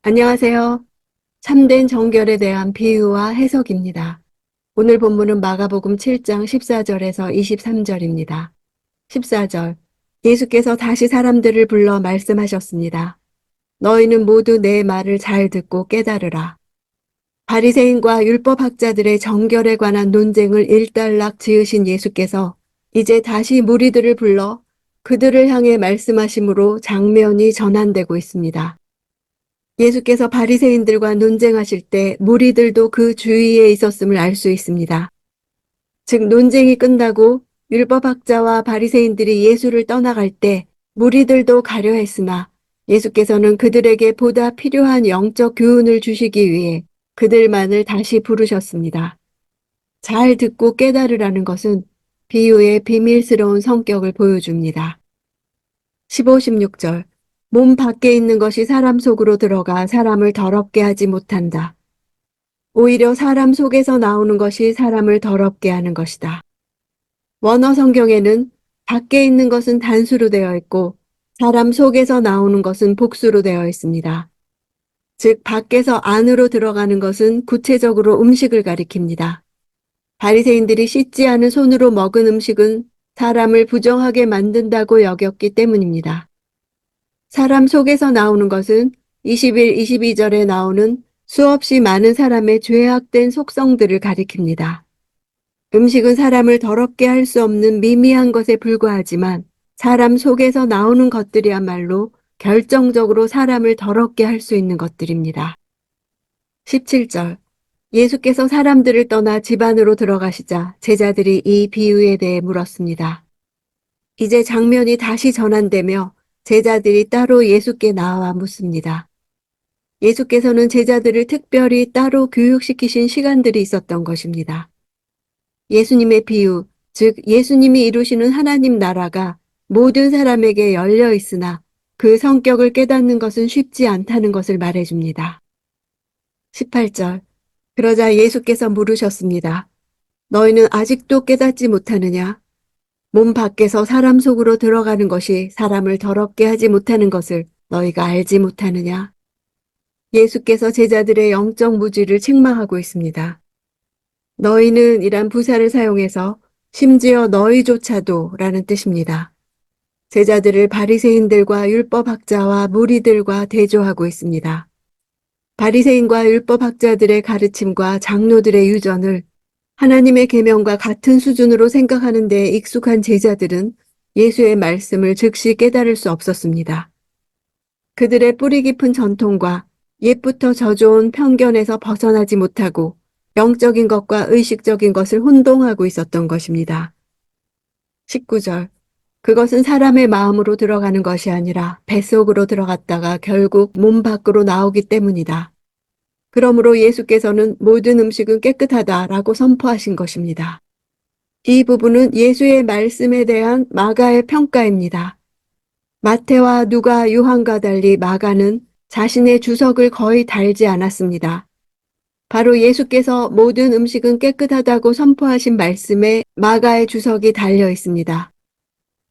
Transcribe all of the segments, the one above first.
안녕하세요. 참된 정결에 대한 비유와 해석입니다. 오늘 본문은 마가복음 7장 14절에서 23절입니다. 14절. 예수께서 다시 사람들을 불러 말씀하셨습니다. 너희는 모두 내 말을 잘 듣고 깨달으라. 바리새인과 율법학자들의 정결에 관한 논쟁을 일단락 지으신 예수께서 이제 다시 무리들을 불러 그들을 향해 말씀하심으로 장면이 전환되고 있습니다. 예수께서 바리새인들과 논쟁하실 때 무리들도 그 주위에 있었음을 알 수 있습니다. 즉 논쟁이 끝나고 율법학자와 바리새인들이 예수를 떠나갈 때 무리들도 가려 했으나 예수께서는 그들에게 보다 필요한 영적 교훈을 주시기 위해 그들만을 다시 부르셨습니다. 잘 듣고 깨달으라는 것은 비유의 비밀스러운 성격을 보여줍니다. 15, 16절. 몸 밖에 있는 것이 사람 속으로 들어가 사람을 더럽게 하지 못한다. 오히려 사람 속에서 나오는 것이 사람을 더럽게 하는 것이다. 원어 성경에는 밖에 있는 것은 단수로 되어 있고 사람 속에서 나오는 것은 복수로 되어 있습니다. 즉 밖에서 안으로 들어가는 것은 구체적으로 음식을 가리킵니다. 바리새인들이 씻지 않은 손으로 먹은 음식은 사람을 부정하게 만든다고 여겼기 때문입니다. 사람 속에서 나오는 것은 21, 22절에 나오는 수없이 많은 사람의 죄악된 속성들을 가리킵니다. 음식은 사람을 더럽게 할 수 없는 미미한 것에 불과하지만 사람 속에서 나오는 것들이야말로 결정적으로 사람을 더럽게 할 수 있는 것들입니다. 17절. 예수께서 사람들을 떠나 집 안으로 들어가시자 제자들이 이 비유에 대해 물었습니다. 이제 장면이 다시 전환되며 제자들이 따로 예수께 나와 묻습니다. 예수께서는 제자들을 특별히 따로 교육시키신 시간들이 있었던 것입니다. 예수님의 비유, 즉 예수님이 이루시는 하나님 나라가 모든 사람에게 열려 있으나 그 성격을 깨닫는 것은 쉽지 않다는 것을 말해줍니다. 18절. 그러자 예수께서 물으셨습니다. 너희는 아직도 깨닫지 못하느냐? 몸 밖에서 사람 속으로 들어가는 것이 사람을 더럽게 하지 못하는 것을 너희가 알지 못하느냐? 예수께서 제자들의 영적 무지를 책망하고 있습니다. 너희는 이란 부사를 사용해서 심지어 너희조차도 라는 뜻입니다. 제자들을 바리새인들과 율법학자와 무리들과 대조하고 있습니다. 바리새인과 율법학자들의 가르침과 장로들의 유전을 하나님의 계명과 같은 수준으로 생각하는 데 익숙한 제자들은 예수의 말씀을 즉시 깨달을 수 없었습니다. 그들의 뿌리 깊은 전통과 옛부터 져져온 편견에서 벗어나지 못하고 영적인 것과 의식적인 것을 혼동하고 있었던 것입니다. 19절. 그것은 사람의 마음으로 들어가는 것이 아니라 뱃속으로 들어갔다가 결국 몸 밖으로 나오기 때문이다. 그러므로 예수께서는 모든 음식은 깨끗하다라고 선포하신 것입니다. 이 부분은 예수의 말씀에 대한 마가의 평가입니다. 마태와 누가, 요한과 달리 마가는 자신의 주석을 거의 달지 않았습니다. 바로 예수께서 모든 음식은 깨끗하다고 선포하신 말씀에 마가의 주석이 달려 있습니다.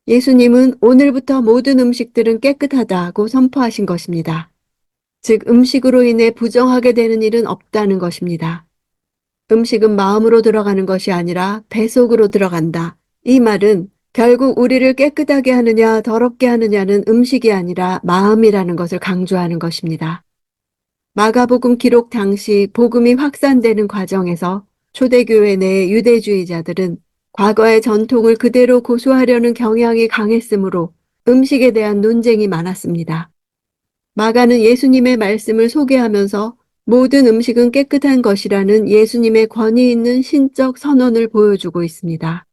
예수님은 오늘부터 모든 음식들은 깨끗하다고 선포하신 것입니다. 즉 음식으로 인해 부정하게 되는 일은 없다는 것입니다. 음식은 마음으로 들어가는 것이 아니라 배 속으로 들어간다. 이 말은 결국 우리를 깨끗하게 하느냐 더럽게 하느냐는 음식이 아니라 마음이라는 것을 강조하는 것입니다. 마가복음 기록 당시 복음이 확산되는 과정에서 초대교회 내 유대주의자들은 과거의 전통을 그대로 고수하려는 경향이 강했으므로 음식에 대한 논쟁이 많았습니다. 마가는 예수님의 말씀을 소개하면서 모든 음식은 깨끗한 것이라는 예수님의 권위 있는 신적 선언을 보여주고 있습니다.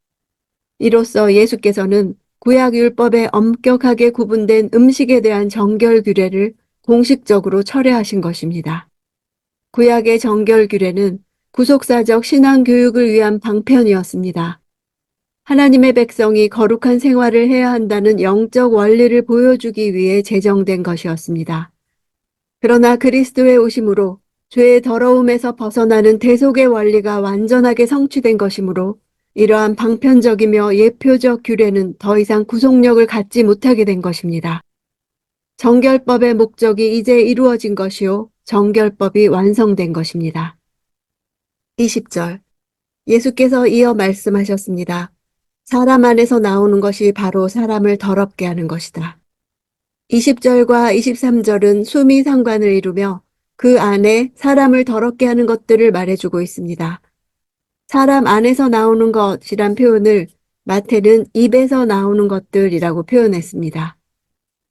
이로써 예수께서는 구약율법에 엄격하게 구분된 음식에 대한 정결 규례를 공식적으로 철회하신 것입니다. 구약의 정결 규례는 구속사적 신앙 교육을 위한 방편이었습니다. 하나님의 백성이 거룩한 생활을 해야 한다는 영적 원리를 보여주기 위해 제정된 것이었습니다. 그러나 그리스도의 오심으로 죄의 더러움에서 벗어나는 대속의 원리가 완전하게 성취된 것이므로 이러한 방편적이며 예표적 규례는 더 이상 구속력을 갖지 못하게 된 것입니다. 정결법의 목적이 이제 이루어진 것이요 정결법이 완성된 것입니다. 20절. 예수께서 이어 말씀하셨습니다. 사람 안에서 나오는 것이 바로 사람을 더럽게 하는 것이다. 20절과 23절은 수미상관을 이루며 그 안에 사람을 더럽게 하는 것들을 말해주고 있습니다. 사람 안에서 나오는 것이란 표현을 마태는 입에서 나오는 것들이라고 표현했습니다.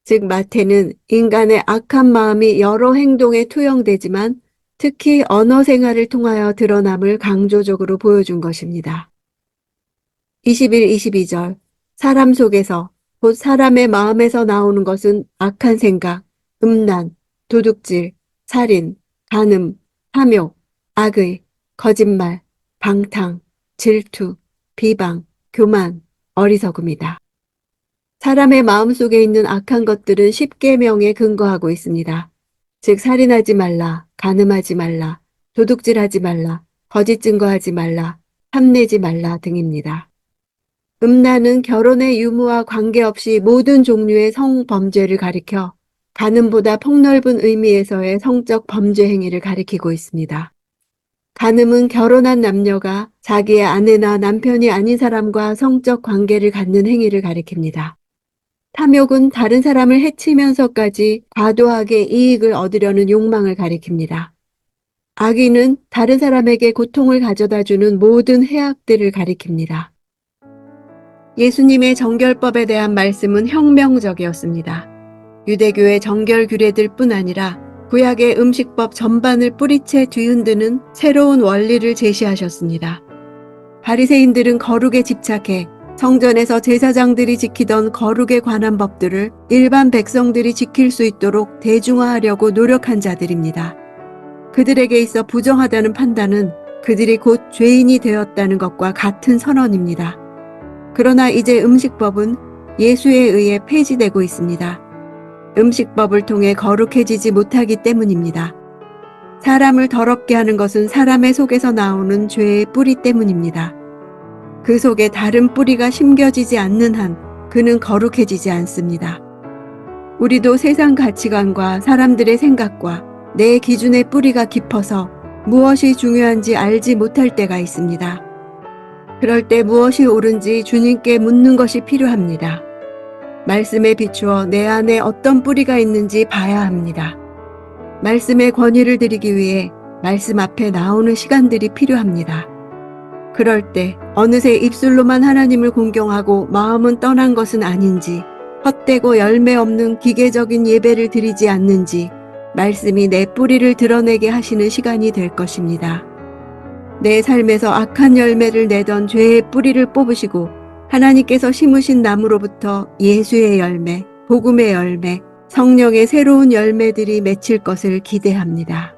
즉 마태는 인간의 악한 마음이 여러 행동에 투영되지만 특히 언어 생활을 통하여 드러남을 강조적으로 보여준 것입니다. 21, 22절. 사람 속에서 곧 사람의 마음에서 나오는 것은 악한 생각, 음란, 도둑질, 살인, 간음, 탐욕, 악의, 거짓말, 방탕, 질투, 비방, 교만, 어리석음이다. 사람의 마음속에 있는 악한 것들은 십계명에 근거하고 있습니다. 즉 살인하지 말라, 간음하지 말라, 도둑질하지 말라, 거짓 증거하지 말라, 탐내지 말라 등입니다. 음란은 결혼의 유무와 관계없이 모든 종류의 성범죄를 가리켜 간음보다 폭넓은 의미에서의 성적 범죄 행위를 가리키고 있습니다. 간음은 결혼한 남녀가 자기의 아내나 남편이 아닌 사람과 성적 관계를 갖는 행위를 가리킵니다. 탐욕은 다른 사람을 해치면서까지 과도하게 이익을 얻으려는 욕망을 가리킵니다. 악의는 다른 사람에게 고통을 가져다주는 모든 해악들을 가리킵니다. 예수님의 정결법에 대한 말씀은 혁명적이었습니다. 유대교의 정결 규례들 뿐 아니라 구약의 음식법 전반을 뿌리채 뒤흔드는 새로운 원리를 제시하셨습니다. 바리새인들은 거룩에 집착해 성전에서 제사장들이 지키던 거룩에 관한 법들을 일반 백성들이 지킬 수 있도록 대중화하려고 노력한 자들입니다. 그들에게 있어 부정하다는 판단은 그들이 곧 죄인이 되었다는 것과 같은 선언입니다. 그러나 이제 음식법은 예수에 의해 폐지되고 있습니다. 음식법을 통해 거룩해지지 못하기 때문입니다. 사람을 더럽게 하는 것은 사람의 속에서 나오는 죄의 뿌리 때문입니다. 그 속에 다른 뿌리가 심겨지지 않는 한 그는 거룩해지지 않습니다. 우리도 세상 가치관과 사람들의 생각과 내 기준의 뿌리가 깊어서 무엇이 중요한지 알지 못할 때가 있습니다. 그럴 때 무엇이 옳은지 주님께 묻는 것이 필요합니다. 말씀에 비추어 내 안에 어떤 뿌리가 있는지 봐야 합니다. 말씀의 권위를 드리기 위해 말씀 앞에 나오는 시간들이 필요합니다. 그럴 때 어느새 입술로만 하나님을 공경하고 마음은 떠난 것은 아닌지, 헛되고 열매 없는 기계적인 예배를 드리지 않는지 말씀이 내 뿌리를 드러내게 하시는 시간이 될 것입니다. 내 삶에서 악한 열매를 내던 죄의 뿌리를 뽑으시고 하나님께서 심으신 나무로부터 예수의 열매, 복음의 열매, 성령의 새로운 열매들이 맺힐 것을 기대합니다.